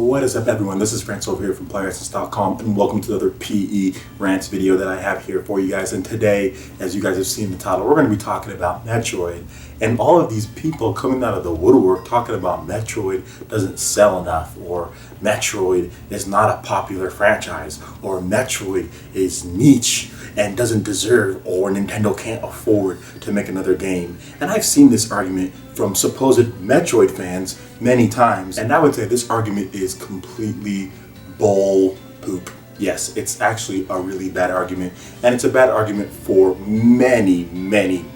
What is up, everyone? This is RantZ over here from PlayerEssence.com, and welcome to another PE RantZ video that I have here for you guys. And today, as you guys have seen in the title, we're going to be talking about Metroid, and all of these people coming out of the woodwork talking about Metroid doesn't sell enough, or Metroid is not a popular franchise, or Metroid is niche and doesn't deserve, or Nintendo can't afford to make another game. And I've seen this argument from supposed Metroid fans many times, and I would say this argument is completely bull poop. Yes, it's actually a really bad argument, and it's a bad argument for many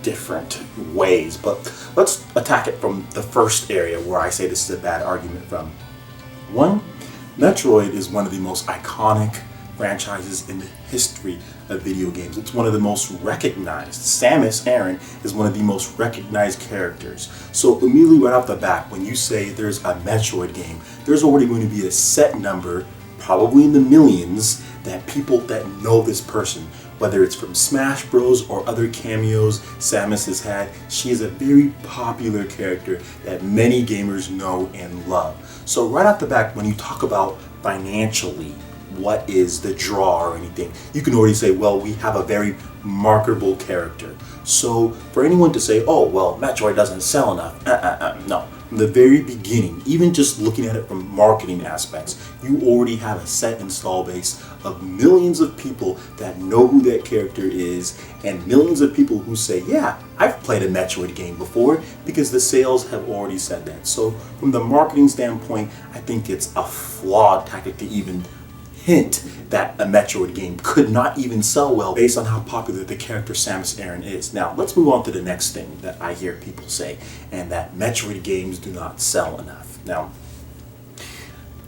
different ways. But let's attack it from the first area where I say this is a bad argument from. One, Metroid is one of the most iconic franchises in the history of video games. It's one of the most recognized. Samus Aran is one of the most recognized characters. So immediately right off the bat, when you say there's a Metroid game, there's already going to be a set number, probably in the millions, that people that know this person, whether it's from Smash Bros or other cameos Samus has had. She is a very popular character that many gamers know and love. So right off the bat, when you talk about financially, what is the draw or anything, you can already say, well, we have a very marketable character. So for anyone to say, oh, well, Metroid doesn't sell enough, no. From the very beginning, even just looking at it from marketing aspects, you already have a set install base of millions of people that know who that character is, and millions of people who say, yeah, I've played a Metroid game before, because the sales have already said that. So from the marketing standpoint, I think it's a flawed tactic to even hint that a Metroid game could not even sell well based on how popular the character Samus Aran is. Now, let's move on to the next thing that I hear people say, and that Metroid games do not sell enough. Now,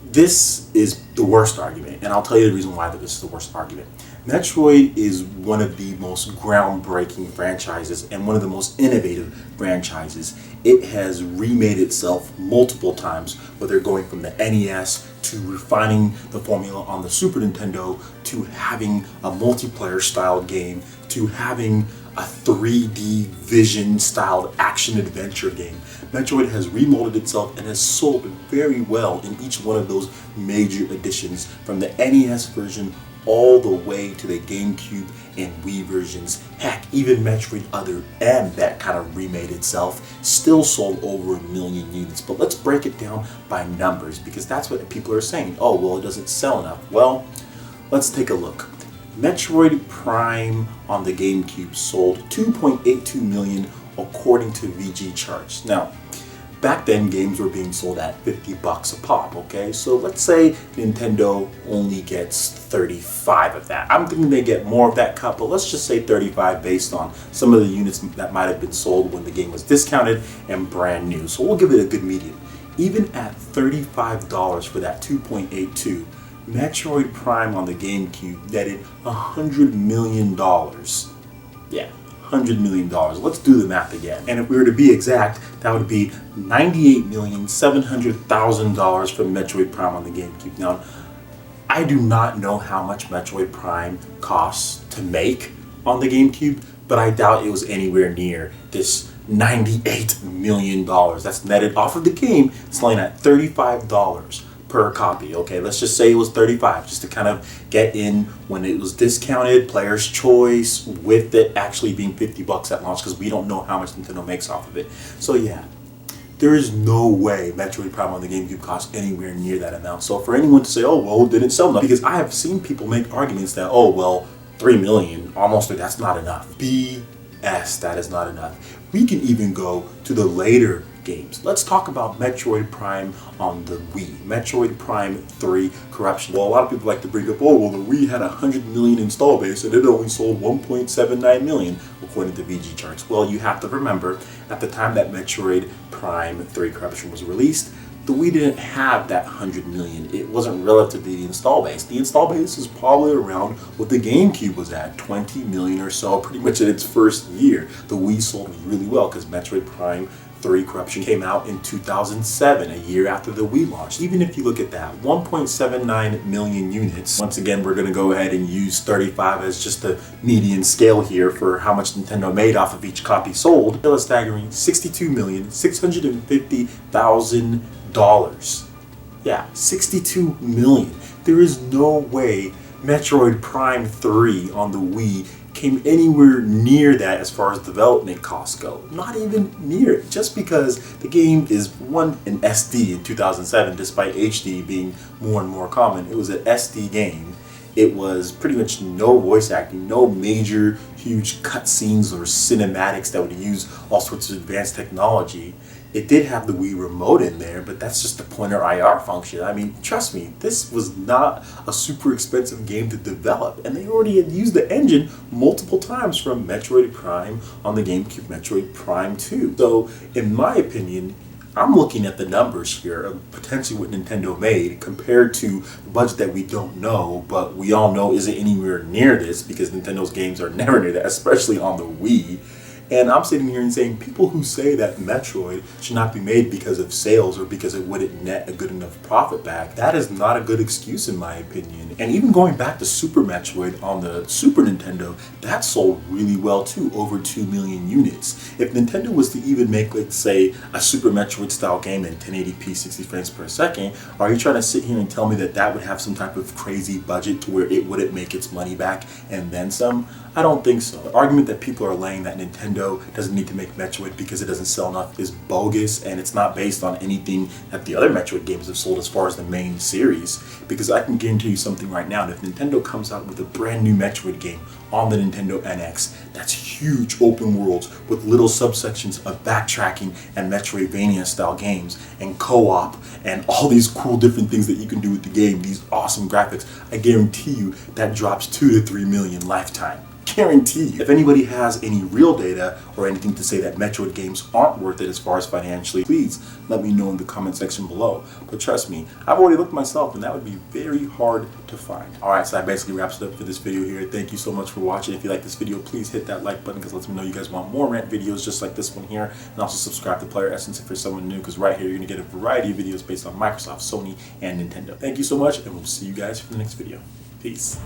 this is the worst argument, and I'll tell you the reason why this is the worst argument. Metroid is one of the most groundbreaking franchises and one of the most innovative franchises. It has remade itself multiple times, whether going from the NES to refining the formula on the Super Nintendo, to having a multiplayer style game, to having a 3D vision styled action adventure game. Metroid has remolded itself and has sold very well in each one of those major editions, from the NES version all the way to the GameCube and Wii versions. Heck, even Metroid Other M, that kind of remade itself, still sold over 1 million units. But let's break it down by numbers, because that's what people are saying. Oh, well, it doesn't sell enough. Well, let's take a look. Metroid Prime on the GameCube sold 2.82 million according to VG charts. Now, back then, games were being sold at $50 a pop, okay? So let's say Nintendo only gets 35 of that. I'm thinking they get more of that cut, but let's just say 35 based on some of the units that might have been sold when the game was discounted and brand new. So we'll give it a good median. Even at $35 for that 2.82, Metroid Prime on the GameCube netted $100 million. Yeah. $100 million. Let's do the math again. And if we were to be exact, that would be $98,700,000 for Metroid Prime on the GameCube. Now, I do not know how much Metroid Prime costs to make on the GameCube, but I doubt it was anywhere near this $98 million. That's netted off of the game, selling at $35 per copy. Okay, let's just say it was 35, just to kind of get in when it was discounted, player's choice, with it actually being $50 at launch, because we don't know how much Nintendo makes off of it. So yeah, there is no way Metroid Prime on the GameCube costs anywhere near that amount. So for anyone to say, oh, well, it didn't sell enough, because I have seen people make arguments that, oh, well, 3 million, almost, that's not enough. BS, that is not enough. We can even go to the later games. Let's talk about Metroid Prime on the Wii. Metroid Prime 3 Corruption. Well, a lot of people like to bring up, oh, well, the Wii had 100 million install base and it only sold 1.79 million according to VG charts. Well, you have to remember, at the time that Metroid Prime 3 Corruption was released, the Wii didn't have that 100 million. It wasn't relative to the install base. The install base is probably around what the GameCube was at, 20 million or so, pretty much in its first year. The Wii sold really well because Metroid Prime 3 Corruption came out in 2007, a year after the Wii launched. Even if you look at that, 1.79 million units. Once again, we're going to go ahead and use 35 as just the median scale here for how much Nintendo made off of each copy sold. Still a staggering $62,650,000. Yeah, 62 million. There is no way Metroid Prime 3 on the Wii came anywhere near that as far as development costs go. Not even near it. Just because the game is an SD in 2007, despite HD being more and more common. It was an SD game. It was pretty much no voice acting, no major huge cutscenes or cinematics that would use all sorts of advanced technology. It did have the Wii remote in there, but that's just the pointer IR function. I mean, trust me, this was not a super expensive game to develop, and they already had used the engine multiple times from Metroid Prime on the GameCube, Metroid Prime 2. So, in my opinion, I'm looking at the numbers here of potentially what Nintendo made compared to the budget that we don't know, but we all know isn't anywhere near this because Nintendo's games are never near that, especially on the Wii. And I'm sitting here and saying people who say that Metroid should not be made because of sales or because it wouldn't net a good enough profit back, that is not a good excuse in my opinion. And even going back to Super Metroid on the Super Nintendo, that sold really well too, over 2 million units. If Nintendo was to even make, let's say, a Super Metroid style game in 1080p 60 frames per second, are you trying to sit here and tell me that that would have some type of crazy budget to where it wouldn't make its money back and then some? I don't think so. The argument that people are laying that Nintendo doesn't need to make Metroid because it doesn't sell enough is bogus, and it's not based on anything that the other Metroid games have sold as far as the main series. Because I can guarantee you something right now, that if Nintendo comes out with a brand new Metroid game on the Nintendo NX, that's huge open worlds with little subsections of backtracking and Metroidvania style games and co-op and all these cool different things that you can do with the game, these awesome graphics, I guarantee you that drops 2 to 3 million lifetime. Guarantee you. If anybody has any real data or anything to say that Metroid games aren't worth it as far as financially, please let me know in the comment section below. But trust me, I've already looked myself and that would be very hard to find. Alright, so that basically wraps it up for this video here. Thank you so much for watching. If you like this video, please hit that like button because it lets me know you guys want more rant videos just like this one here. And also subscribe to PlayerEssence if you're someone new, because right here you're going to get a variety of videos based on Microsoft, Sony, and Nintendo. Thank you so much, and we'll see you guys for the next video. Peace.